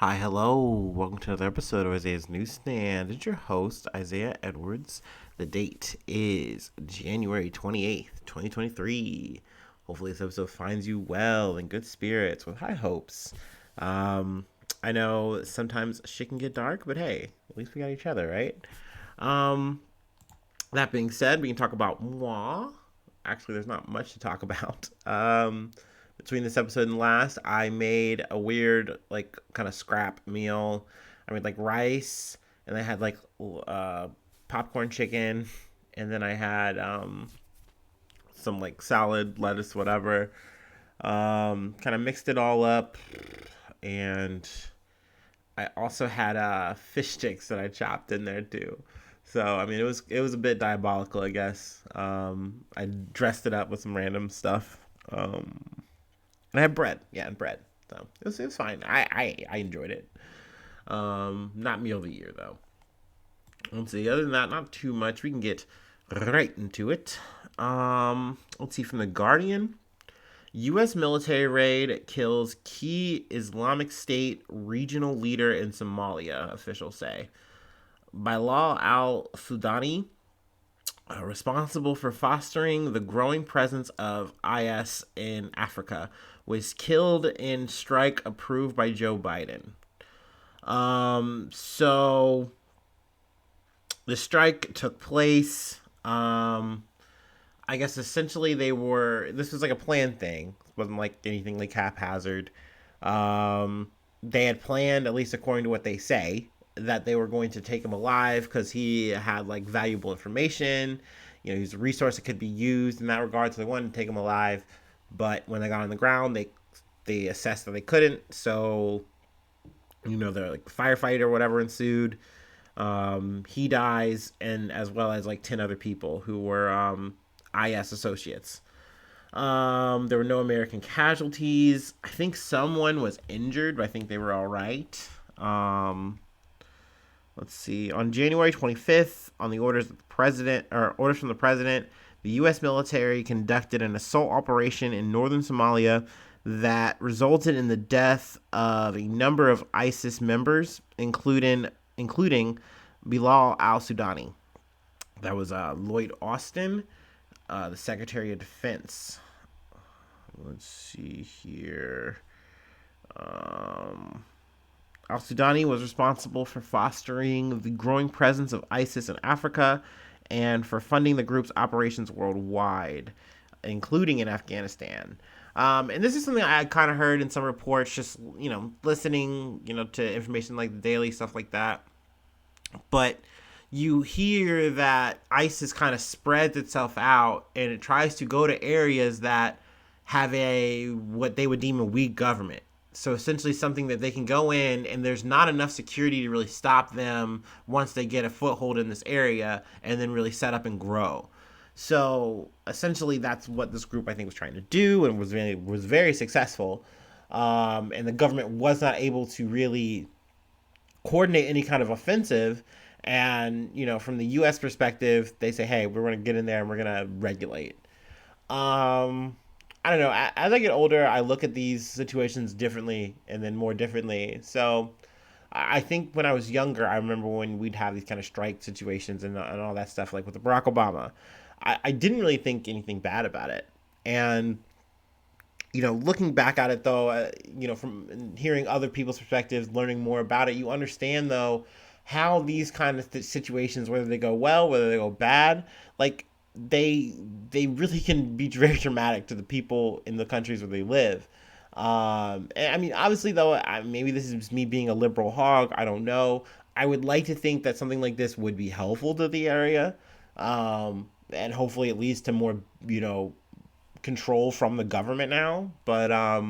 Hi, hello. Welcome to another episode of Isaiah's Newsstand. It's your host, Isaiah Edwards. The date is January 28th, 2023. Hopefully, this episode finds you well in good spirits with high hopes. Um, I know sometimes shit can get dark, but hey, at least we got each other, right? Um, that being said, we can talk about moi. Actually, there's not much to talk about. Between this episode and last, I made a weird, like, kind of scrap meal. I made like rice, and I had like popcorn chicken, and then I had some like salad, lettuce, whatever. Kind of mixed it all up, and I also had fish sticks that I chopped in there too. So I mean, it was a bit diabolical, I guess. I dressed it up with some random stuff. And I had bread, yeah, and bread. So it was fine. I enjoyed it. Not meal of the year though. Let's see. Other than that, not too much. We can get right into it. Let's see from the Guardian. U.S. military raid kills key Islamic State regional leader in Somalia, officials say. Bilal al Sudani, responsible for fostering the growing presence of IS in Africa, was killed in strike approved by Joe Biden. So the strike took place. I guess essentially this was like a planned thing. It wasn't like anything like haphazard. They had planned, at least according to what they say, that they were going to take him alive because he had like valuable information. You know, he's a resource that could be used in that regard. So they wanted to take him alive, but when they got on the ground, they assessed that they couldn't. So they're like firefight or whatever ensued. He dies, and as well as like 10 other people who were IS associates. There were no American casualties. I think someone was injured, but I think they were all right. Let's see. On January 25th, on the orders from the president, the U.S. military conducted an assault operation in northern Somalia that resulted in the death of a number of ISIS members, including Bilal al-Sudani. That was Lloyd Austin, the Secretary of Defense. Let's see here. Al Sudani was responsible for fostering the growing presence of ISIS in Africa and for funding the group's operations worldwide, including in Afghanistan. And this is something I kind of heard in some reports, just listening, to information like the Daily stuff like that. But you hear that ISIS kind of spreads itself out and it tries to go to areas that have a what they would deem a weak government. So essentially something that they can go in and there's not enough security to really stop them once they get a foothold in this area and then really set up and grow. So essentially that's what this group I think was trying to do and was very successful. And the government was not able to really coordinate any kind of offensive. And from the U.S. perspective, they say, "Hey, we're going to get in there and we're going to regulate." I don't know. As I get older, I look at these situations differently and then more differently. So I think when I was younger, I remember when we'd have these kind of strike situations and all that stuff, like with Barack Obama. I didn't really think anything bad about it. And looking back at it though, from hearing other people's perspectives, learning more about it, you understand though how these kind of situations, whether they go well, whether they go bad, like they really can be very dramatic to the people in the countries where they live. And I mean, obviously though, maybe this is just me being a liberal hog. I don't know. I would like to think that something like this would be helpful to the area, and hopefully it leads to more, control from the government now. But I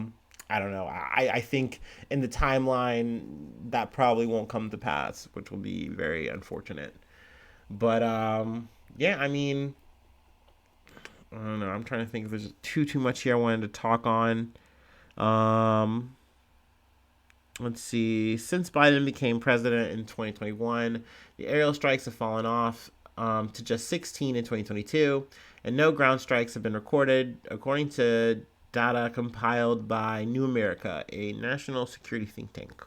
don't know. I think in the timeline that probably won't come to pass, which will be very unfortunate. But yeah, I mean, I don't know. I'm trying to think if there's too much here I wanted to talk on. Um, let's see. Since Biden became president in 2021, the aerial strikes have fallen off to just 16 in 2022, and no ground strikes have been recorded, according to data compiled by New America, a national security think tank.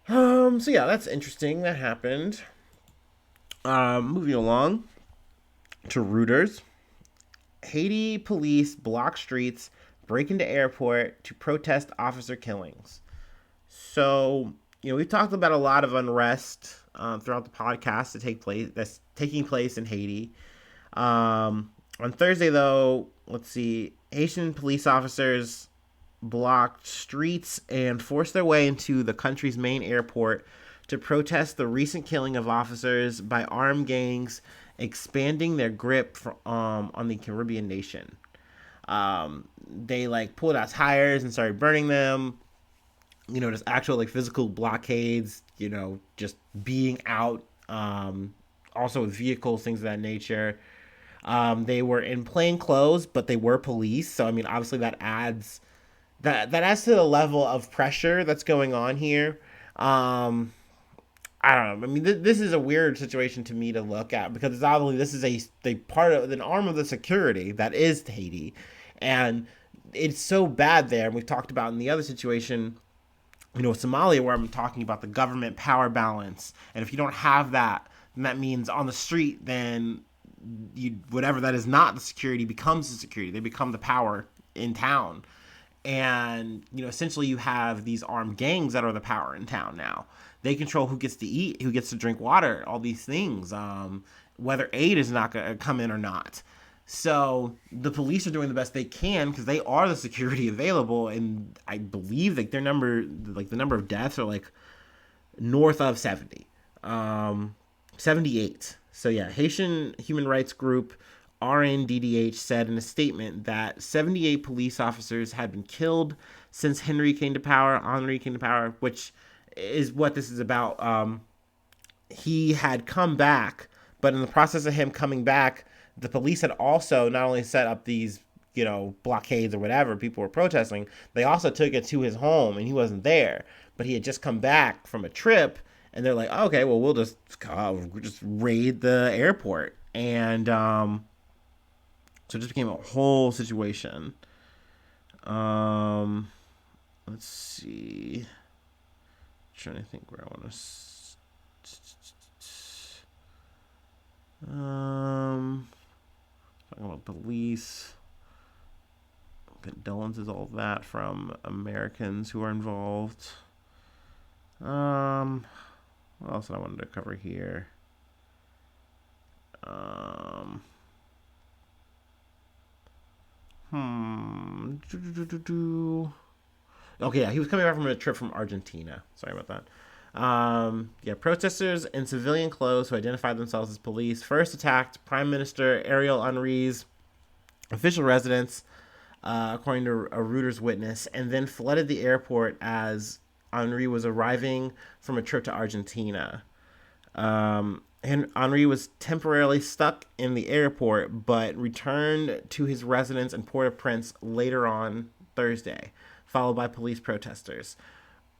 So yeah, that's interesting. That happened. Moving along to Reuters. Haiti police block streets, break into airport to protest officer killings. So, we've talked about a lot of unrest throughout the podcast that's taking place in Haiti. On Thursday, though, let's see, Haitian police officers blocked streets and forced their way into the country's main airport to protest the recent killing of officers by armed gangs expanding their grip on the Caribbean nation. They like pulled out tires and started burning them. Just actual like physical blockades. Just being out. Also with vehicles, things of that nature. They were in plain clothes, but they were police. So I mean, obviously that adds to the level of pressure that's going on here. Um, I don't know. I mean, this is a weird situation to me to look at because it's obviously this is a part of an arm of the security that is Haiti, and it's so bad there. And we've talked about in the other situation, Somalia, where I'm talking about the government power balance, and if you don't have that, then that means on the street, then whatever that is not the security becomes the security. They become the power in town, and essentially you have these armed gangs that are the power in town now. They control who gets to eat, who gets to drink water, all these things, whether aid is not going to come in or not. So the police are doing the best they can because they are the security available, and I believe like the number of deaths are like north of 70, 78. So yeah, Haitian human rights group RNDDH said in a statement that 78 police officers had been killed since Henry came to power, which is what this is about. He had come back, but in the process of him coming back, the police had also not only set up these, blockades or whatever people were protesting, they also took it to his home and he wasn't there. But he had just come back from a trip, and they're like, okay, well, we'll just raid the airport. And so it just became a whole situation. Let's see. I'm trying to think where I want to. Talking about police, condolences, all that from Americans who are involved. What else did I wanted to cover here? Okay, yeah, he was coming back from a trip from Argentina. Sorry about that. Yeah, protesters in civilian clothes who identified themselves as police first attacked Prime Minister Ariel Henry's official residence, according to a Reuters witness, and then flooded the airport as Henry was arriving from a trip to Argentina. Henry was temporarily stuck in the airport, but returned to his residence in Port-au-Prince later on Thursday, followed by police protesters.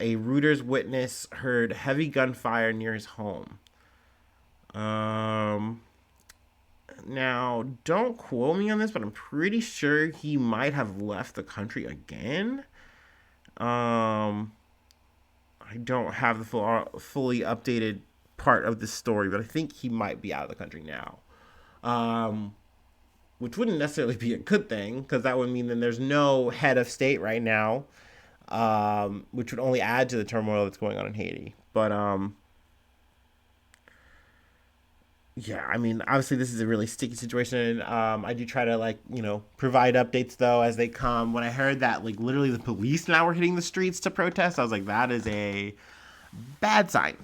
A Reuters witness heard heavy gunfire near his home. Now, don't quote me on this, but I'm pretty sure he might have left the country again. I don't have the fully updated part of this story, but I think he might be out of the country now. Which wouldn't necessarily be a good thing because that would mean then there's no head of state right now, which would only add to the turmoil that's going on in Haiti. But yeah, I mean, obviously this is a really sticky situation. I do try to provide updates though as they come. When I heard that like literally the police now were hitting the streets to protest, I was like, that is a bad sign.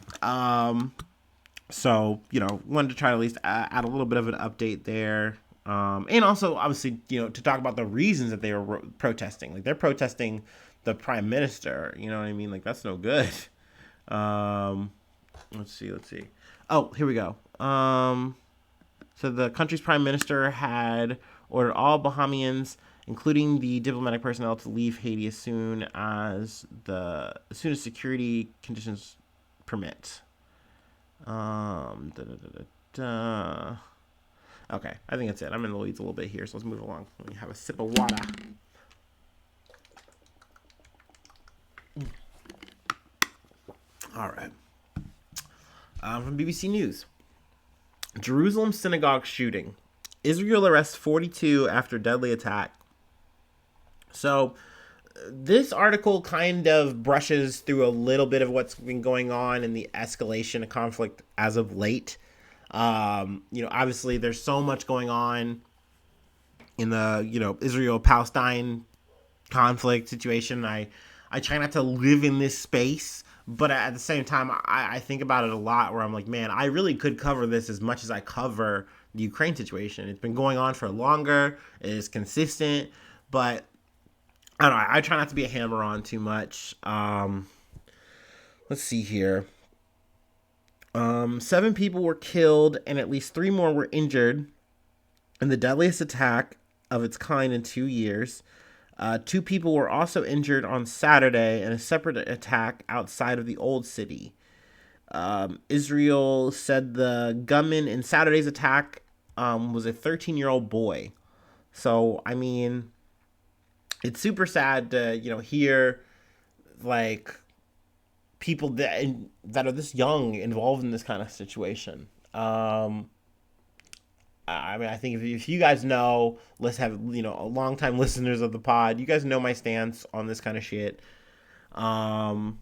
So wanted to try to at least add a little bit of an update there. And also obviously to talk about the reasons that they were protesting. Like they're protesting the prime minister. You know what I mean? Like that's no good. Let's see. Oh, here we go. So the country's prime minister had ordered all Bahamians, including the diplomatic personnel, to leave Haiti as soon as security conditions permit. Okay, I think that's it. I'm in the weeds a little bit here, so let's move along. Let me have a sip of water. All right. From BBC News. Jerusalem synagogue shooting. Israel arrests 42 after deadly attack. So, this article kind of brushes through a little bit of what's been going on in the escalation of conflict as of late. Obviously, there's so much going on in the, Israel-Palestine conflict situation. I try not to live in this space, but at the same time, I think about it a lot where I'm like, man, I really could cover this as much as I cover the Ukraine situation. It's been going on for longer. It is consistent, but I don't know. I try not to be a hammer on too much. Let's see here. 7 people were killed and at least 3 more were injured in the deadliest attack of its kind in 2 years. 2 people were also injured on Saturday in a separate attack outside of the Old City. Israel said the gunman in Saturday's attack was a 13-year-old boy. So, I mean, it's super sad to, hear, like, people that are this young involved in this kind of situation. I think if you guys know, let's have, longtime listeners of the pod, you guys know my stance on this kind of shit. But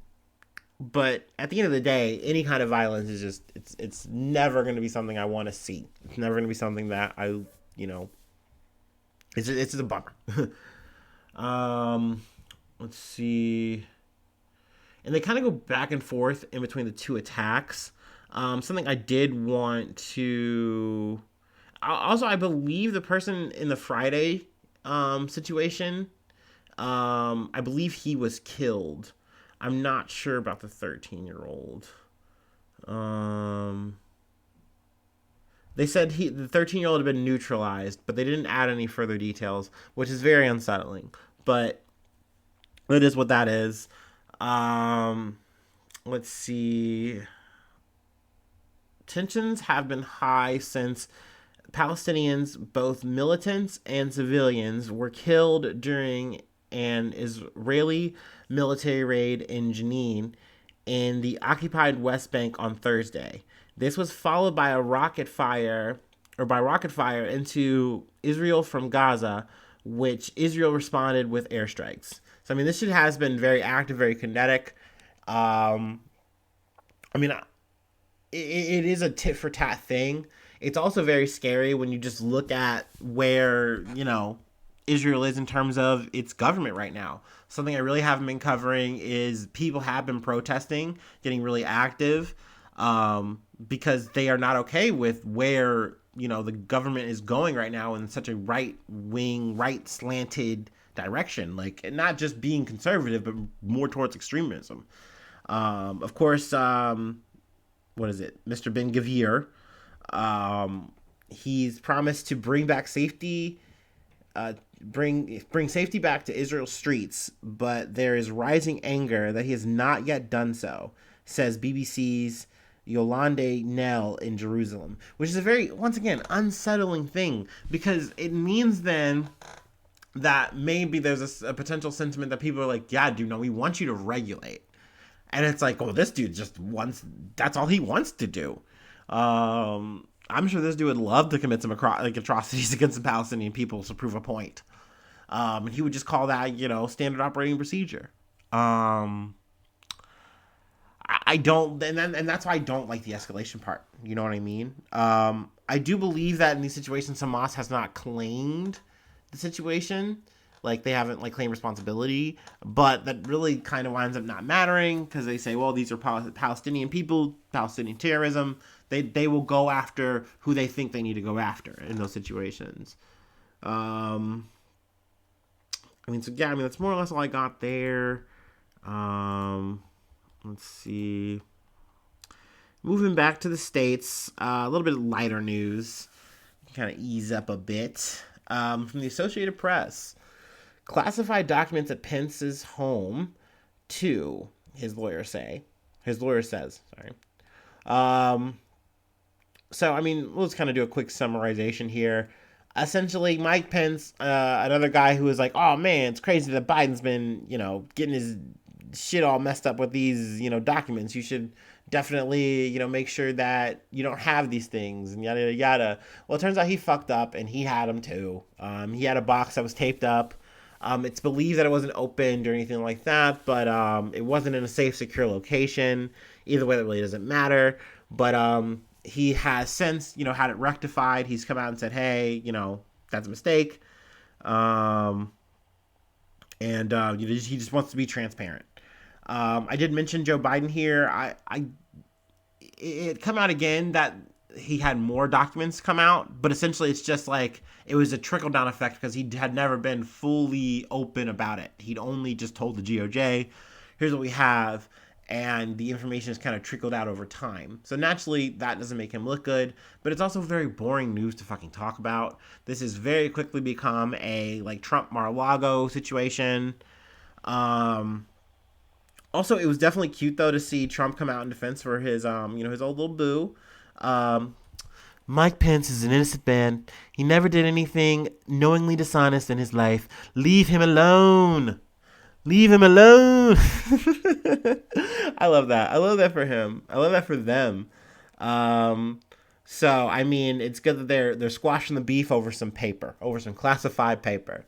at the end of the day, any kind of violence is just, it's never going to be something I want to see. It's never going to be something that it's just a bummer. Let's see. And they kind of go back and forth in between the 2 attacks. Something I did want to... Also, I believe the person in the Friday situation, I believe he was killed. I'm not sure about the 13-year-old. They said the 13-year-old had been neutralized, but they didn't add any further details, which is very unsettling. But it is what that is. Let's see. Tensions have been high since Palestinians, both militants and civilians, were killed during an Israeli military raid in Jenin in the occupied West Bank on Thursday. This was followed by rocket fire into Israel from Gaza, which Israel responded with airstrikes. So, I mean, this shit has been very active, very kinetic. It is a tit for tat thing. It's also very scary when you just look at where, Israel is in terms of its government right now. Something I really haven't been covering is people have been protesting, getting really active, because they are not okay with where, the government is going right now in such a right-wing, right-slanted direction. Like, not just being conservative, but more towards extremism. Of course, what is it? Mr. Ben-Gvir, he's promised to bring back safety, bring safety back to Israel's streets, but there is rising anger that he has not yet done so, says BBC's Yolande Nell in Jerusalem, which is a very, once again, unsettling thing, because it means then that maybe there's a potential sentiment that people are like, yeah, dude, no, we want you to regulate. And it's like, well, this dude just wants, that's all he wants to do. I'm sure this dude would love to commit some atrocities against the Palestinian people to prove a point. And he would just call that, standard operating procedure. I don't, and that's why I don't like the escalation part. You know what I mean? I do believe that in these situations, Hamas has not claimed the situation. Like, they haven't, claimed responsibility, but that really kind of winds up not mattering, because they say, well, these are Palestinian people, Palestinian terrorism. They will go after who they think they need to go after in those situations. That's more or less all I got there. Let's see. Moving back to the States, a little bit of lighter news. Kind of ease up a bit. From the Associated Press. Classified documents at Pence's home to, his lawyer says, sorry. Let's kind of do a quick summarization here. Essentially, Mike Pence, another guy who was like, oh man, it's crazy that Biden's been, getting his shit all messed up with these, documents. You should definitely, make sure that you don't have these things and yada, yada, yada. Well, it turns out he fucked up and he had them too. He had a box that was taped up. It's believed that it wasn't opened or anything like that, but it wasn't in a safe, secure location. Either way, that really doesn't matter. But he has since, had it rectified. He's come out and said, hey, that's a mistake. And he just wants to be transparent. I did mention Joe Biden here. It come out again that he had more documents come out, but essentially it's just like it was a trickle down effect because he had never been fully open about it. He'd only just told the GOJ, here's what we have, and the information has kind of trickled out over time. So naturally, that doesn't make him look good, but it's also very boring news to fucking talk about. This has very quickly become a like Trump Mar-a-Lago situation. Also, it was definitely cute though to see Trump come out in defense for his his old little boo. Mike Pence is an innocent man. He never did anything knowingly dishonest in his life. Leave him alone. Leave him alone. I love that. I love that for him. I love that for them. So I mean, it's good that they're squashing the beef over some paper, over some classified paper.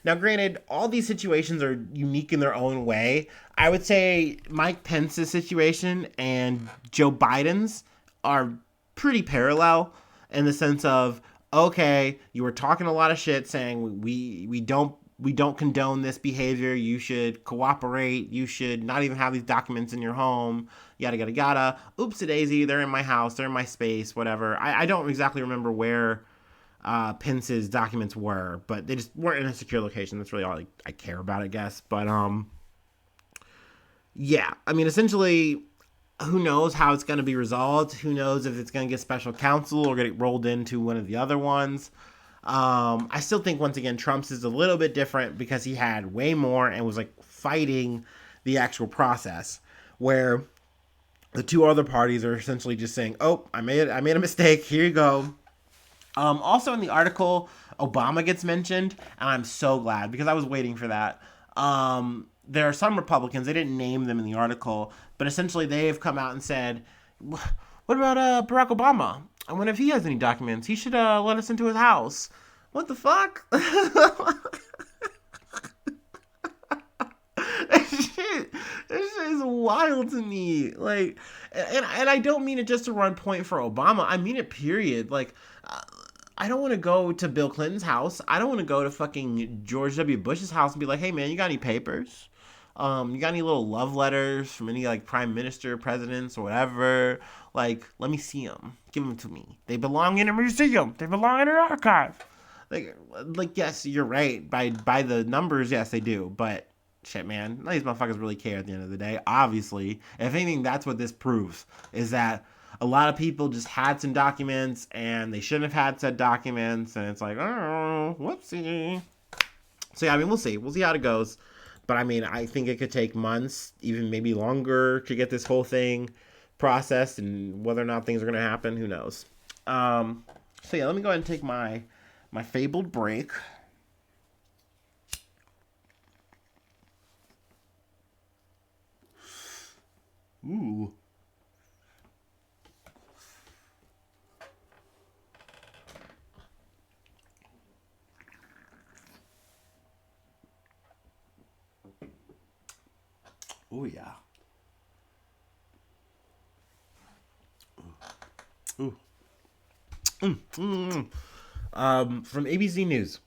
Now, granted, all these situations are unique in their own way. I would say Mike Pence's situation and Joe Biden's are pretty parallel in the sense of, okay, you were talking a lot of shit saying we don't condone this behavior. You should cooperate. You should not even have these documents in your home. Yada, yada, yada. Oops-a-daisy. They're in my house. They're in my space. Whatever. I don't exactly remember where Pence's documents were, but they just weren't in a secure location. That's really all I care about, I guess. But, yeah. I mean, essentially, who knows how it's going to be resolved? Who knows if it's going to get special counsel or get rolled into one of the other ones? I still think, once again, Trump's is a little bit different because he had way more and was, like, fighting the actual process, where the two other parties are essentially just saying, oh, I made a mistake. Here you go. Also in the article, Obama gets mentioned, and I'm so glad because I was waiting for that. There are some Republicans, they didn't name them in the article, but essentially they have come out and said, what about Barack Obama? I wonder if he has any documents. He should let us into his house. What the fuck? This shit is wild to me. Like, and I don't mean it just to run point for Obama. I mean it period. Like, I don't want to go to Bill Clinton's house. I don't want to go to fucking George W. Bush's house and be like, hey man, you got any papers? You got any little love letters from any like prime minister, presidents, or whatever? Like, let me see them. Give them to me. They belong in a museum. They belong in an archive. Like yes, you're right. By the numbers, yes, they do. But shit, man, none of these motherfuckers really care at the end of the day. Obviously, if anything, that's what this proves is that a lot of people just had some documents and they shouldn't have had said documents, and it's like, oh, whoopsie. So yeah, I mean, we'll see. We'll see how it goes. But I mean, I think it could take months, even maybe longer, to get this whole thing processed, and whether or not things are going to happen, who knows. So yeah, let me go ahead and take my fabled break. Ooh. Oh yeah. Ooh. From ABC News.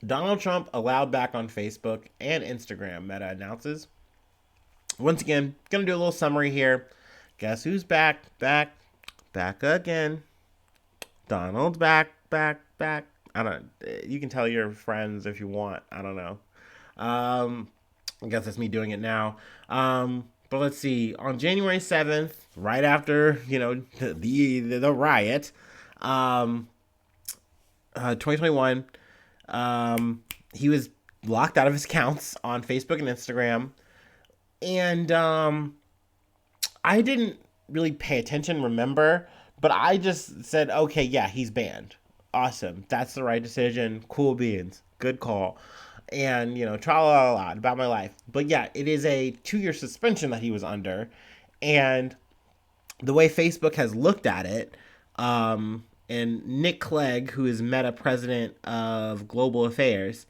Donald Trump allowed back on Facebook and Instagram, Meta announces. Once again, gonna do a little summary here. Guess who's back again. Donald's back. I don't. You can tell your friends if you want. I don't know. I guess that's me doing it now. But let's see. On January 7th, right after the riot, 2021, he was locked out of his accounts on Facebook and Instagram. And I didn't really pay attention, remember, but I just said, okay, yeah, he's banned. Awesome. That's the right decision. Cool beans. Good call. and tra la la about my life. But yeah, it is a 2-year suspension that he was under, and the way Facebook has looked at it, and Nick Clegg, who is Meta president of global affairs,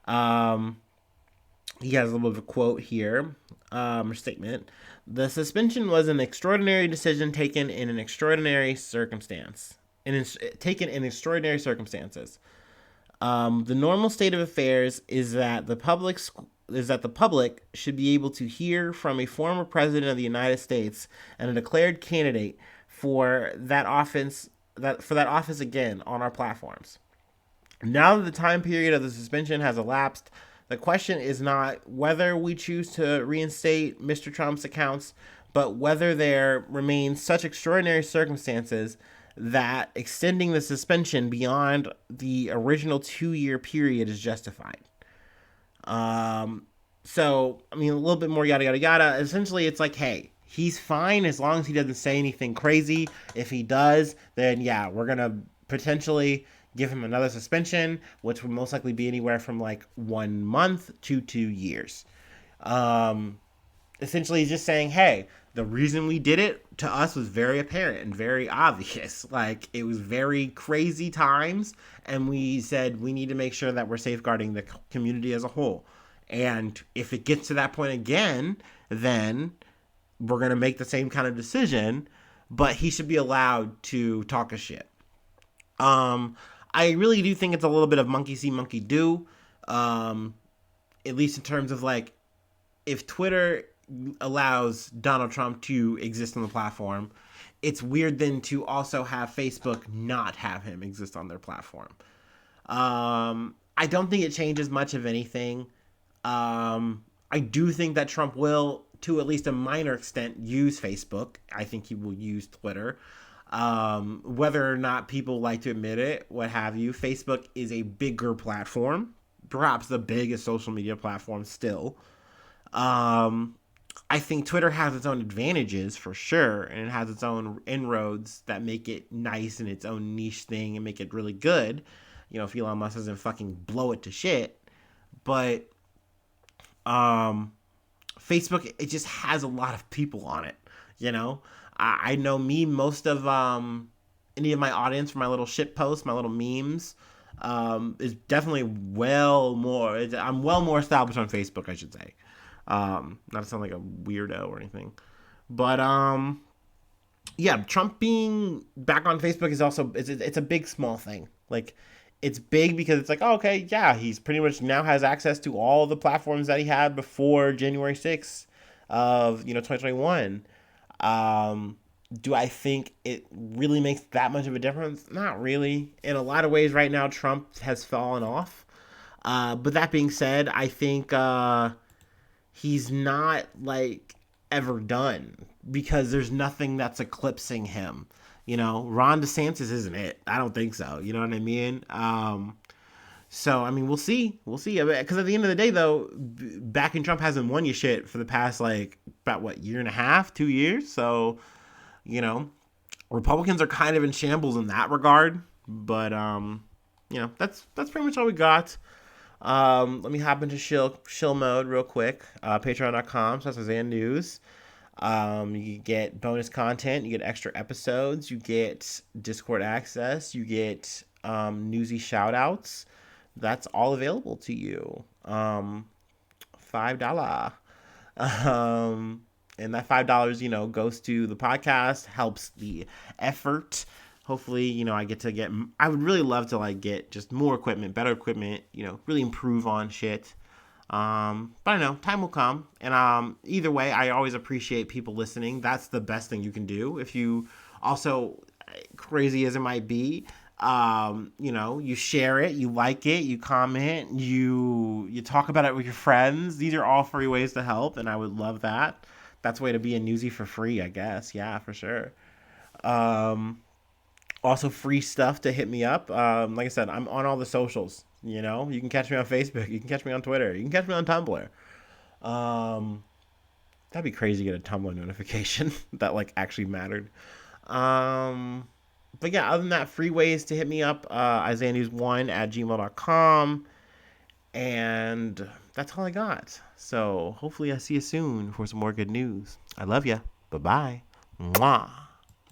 um, he has a little bit of a quote here, or statement. The suspension was an extraordinary decision taken in an extraordinary circumstance. Taken in extraordinary circumstances. The normal state of affairs is that the public should be able to hear from a former president of the United States and a declared candidate for that office again on our platforms. Now that the time period of the suspension has elapsed, the question is not whether we choose to reinstate Mr. Trump's accounts, but whether there remain such extraordinary circumstances that extending the suspension beyond the original 2-year period is justified. So, I mean, a little bit more yada yada yada. Essentially, it's like, hey, he's fine as long as he doesn't say anything crazy. If he does, then yeah, we're gonna potentially give him another suspension, which would most likely be anywhere from like 1 month to 2 years. Um, Essentially, he's just saying, hey, the reason we did it to us was very apparent and very obvious. Like, it was very crazy times, and we said we need to make sure that we're safeguarding the community as a whole. And if it gets to that point again, then we're going to make the same kind of decision, but he should be allowed to talk a shit. Um, I really do think it's a little bit of monkey see, monkey do. Um, at least in terms of like, if Twitter allows Donald Trump to exist on the platform, it's weird then to also have Facebook not have him exist on their platform. I don't think it changes much of anything. I do think that Trump will, to at least a minor extent, use Facebook. I think he will use Twitter. Whether or not people like to admit it, what have you, Facebook is a bigger platform, perhaps the biggest social media platform still. I think Twitter has its own advantages for sure, and it has its own inroads that make it nice in its own niche thing and make it really good. If Elon Musk doesn't fucking blow it to shit. But Facebook, it just has a lot of people on it. I know me, most of any of my audience for my little shit posts, my little memes, is definitely I'm well more established on Facebook, I should say. Not to sound like a weirdo or anything, but yeah, Trump being back on Facebook is also it's a big small thing. Like, it's big because it's like, oh, okay, yeah, he's pretty much now has access to all the platforms that he had before January 6th of 2021. Do I think it really makes that much of a difference? Not really. In a lot of ways, right now, Trump has fallen off. But that being said, I think he's not like ever done because there's nothing that's eclipsing him. Ron DeSantis isn't it. I don't think so. You know what I mean? So, I mean, we'll see. We'll see. Because at the end of the day, though, backing Trump hasn't won you shit for the past, like, about, what, year and a half, 2 years? So, Republicans are kind of in shambles in that regard. But, that's pretty much all we got. Let me hop into shill mode real quick. Patreon.com/Isaiah News. You get bonus content, you get extra episodes, you get Discord access, you get newsy shout outs. That's all available to you. $5. And that $5, goes to the podcast, helps the effort. Hopefully, I would really love to like get just more equipment, better equipment, really improve on shit. But I know time will come, and either way, I always appreciate people listening. That's the best thing you can do. If you also, crazy as it might be, you share it, you like it, you comment, you talk about it with your friends. These are all free ways to help, and I would love that. That's a way to be a newsie for free, I guess. Yeah, for sure. Also, free stuff to hit me up. Like I said, I'm on all the socials. You can catch me on Facebook. You can catch me on Twitter. You can catch me on Tumblr. That'd be crazy to get a Tumblr notification that like actually mattered. But yeah, other than that, free ways to hit me up. IsaiahNews1 at gmail.com. And that's all I got. So hopefully I see you soon for some more good news. I love ya. Bye bye. Mwah.